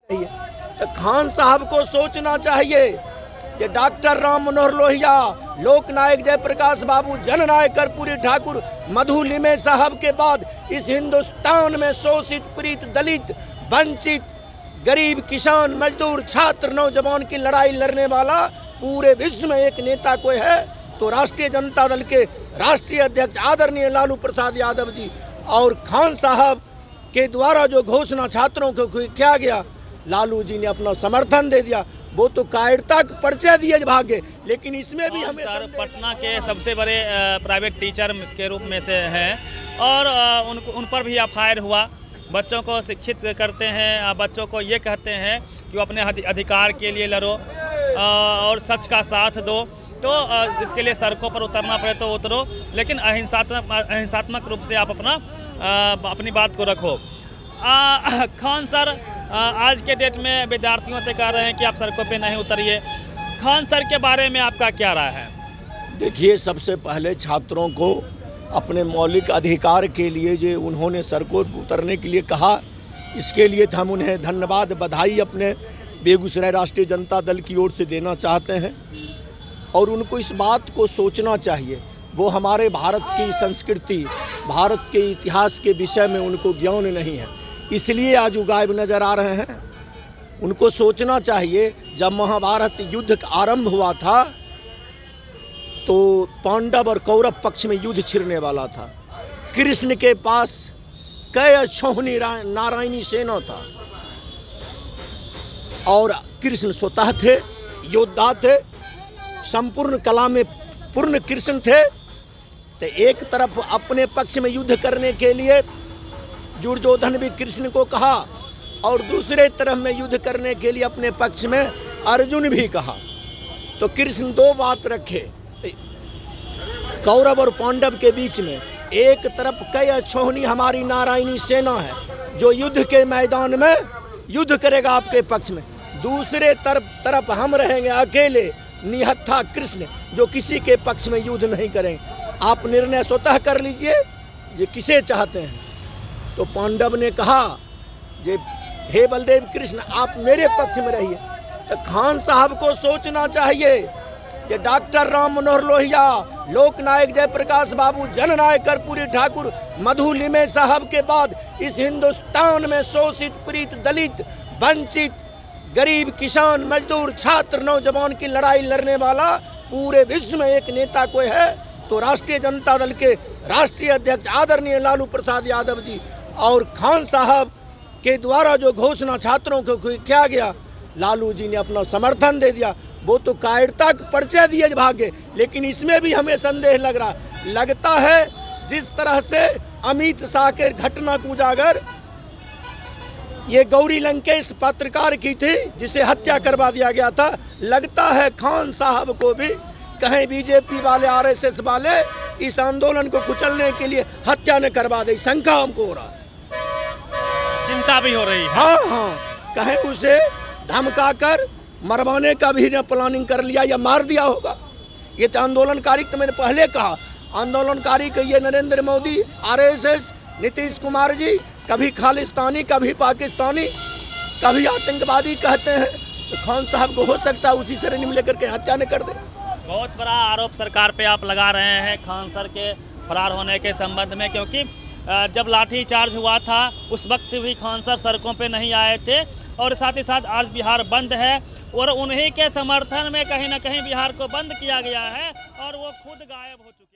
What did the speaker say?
तो खान साहब को सोचना चाहिए कि डॉक्टर राम मनोहर लोहिया, लोकनायक जयप्रकाश बाबू, जननायक कर्पूरी ठाकुर, मधु लिमे साहब के बाद इस हिंदुस्तान में शोषित, पीड़ित, दलित, वंचित, गरीब, किसान, मजदूर, छात्र, नौजवान की लड़ाई लड़ने वाला पूरे विश्व में एक नेता कोई है तो राष्ट्रीय जनता दल के राष्ट्रीय अध्यक्ष आदरणीय लालू प्रसाद यादव जी। और खान साहब के द्वारा जो घोषणा छात्रों को किया गया, लालू जी ने अपना समर्थन दे दिया। वो तो कायरता का परिचय दिए भागे, लेकिन इसमें भी हमें पटना के सबसे बड़े प्राइवेट टीचर के रूप में से हैं और उन पर भी एफआईआर हुआ। बच्चों को शिक्षित करते हैं, बच्चों को ये कहते हैं कि वो अपने अधिकार के लिए लड़ो और सच का साथ दो। तो इसके लिए सड़कों पर उतरना पड़े तो उतरो, लेकिन अहिंसात्मक रूप से आप अपनी बात को रखो। खान सर आज के डेट में विद्यार्थियों से कह रहे हैं कि आप सड़कों पे नहीं उतरिए। खान सर के बारे में आपका क्या राय है? देखिए, सबसे पहले छात्रों को अपने मौलिक अधिकार के लिए जो उन्होंने सड़कों पर उतरने के लिए कहा, इसके लिए हम उन्हें धन्यवाद, बधाई अपने बेगूसराय राष्ट्रीय जनता दल की ओर से देना चाहते हैं। और उनको इस बात को सोचना चाहिए, वो हमारे भारत की संस्कृति, भारत के इतिहास के विषय में उनको ज्ञान नहीं है, इसलिए आज वो गायब नज़र आ रहे हैं। उनको सोचना चाहिए, जब महाभारत युद्ध आरंभ हुआ था तो पांडव और कौरव पक्ष में युद्ध छिड़ने वाला था। कृष्ण के पास कई अक्षौहिणी नारायणी सेना था और कृष्ण स्वतः थे, योद्धा थे, संपूर्ण कला में पूर्ण कृष्ण थे। तो एक तरफ अपने पक्ष में युद्ध करने के लिए दुर्योधन भी कृष्ण को कहा और दूसरे तरफ में युद्ध करने के लिए अपने पक्ष में अर्जुन भी कहा। तो कृष्ण दो बात रखे कौरव और पांडव के बीच में, एक तरफ कई अक्षौहिणी हमारी नारायणी सेना है जो युद्ध के मैदान में युद्ध करेगा आपके पक्ष में, दूसरे तरफ हम रहेंगे अकेले निहत्था कृष्ण जो किसी के पक्ष में युद्ध नहीं करेंगे। आप निर्णय स्वतः कर लीजिए, ये किसे चाहते हैं। तो पांडव ने कहा जे हे बलदेव कृष्ण, आप मेरे पक्ष में रहिए। तो खान साहब को सोचना चाहिए कि डॉक्टर राम मनोहर लोहिया, लोकनायक जयप्रकाश बाबू, जननायक कर्पूरी ठाकुर, मधु लिमे साहब के बाद इस हिंदुस्तान में शोषित, पीड़ित, दलित, वंचित, गरीब, किसान, मजदूर, छात्र, नौजवान की लड़ाई लड़ने वाला पूरे विश्व में एक नेता कोई है तो राष्ट्रीय जनता दल के राष्ट्रीय अध्यक्ष आदरणीय लालू प्रसाद यादव जी। और खान साहब के द्वारा जो घोषणा छात्रों को किया गया, लालू जी ने अपना समर्थन दे दिया। वो तो कायरता का परिचय दिए भागे, लेकिन इसमें भी हमें संदेह लगता है जिस तरह से अमित शाह के घटना को उजागर ये गौरी लंकेश पत्रकार की थी जिसे हत्या करवा दिया गया था, लगता है खान साहब को भी कहीं बीजेपी वाले, आरएसएस वाले इस आंदोलन को कुचलने के लिए हत्या न करवा दे, शंका हमको हो रहा, चिंता भी हो रही है। हाँ, कहीं उसे धमकाकर मरवाने का भी न प्लानिंग कर लिया या मार दिया होगा। ये तो आंदोलनकारी, तो मैंने पहले कहा, आंदोलनकारी को ये नरेंद्र मोदी, आरएसएस, नीतीश कुमार जी कभी खालिस्तानी, कभी पाकिस्तानी, कभी आतंकवादी कहते हैं। तो खान साहब को हो सकता है उसी श्रेणी में लेकर के हत्या न कर दे। बहुत बड़ा आरोप सरकार पे आप लगा रहे हैं खान सर के फरार होने के संबंध में, क्योंकि जब लाठी चार्ज हुआ था उस वक्त भी खान सर सड़कों पे नहीं आए थे और साथ ही साथ आज बिहार बंद है और उन्हीं के समर्थन में कहीं ना कहीं बिहार को बंद किया गया है और वो खुद गायब हो चुके हैं।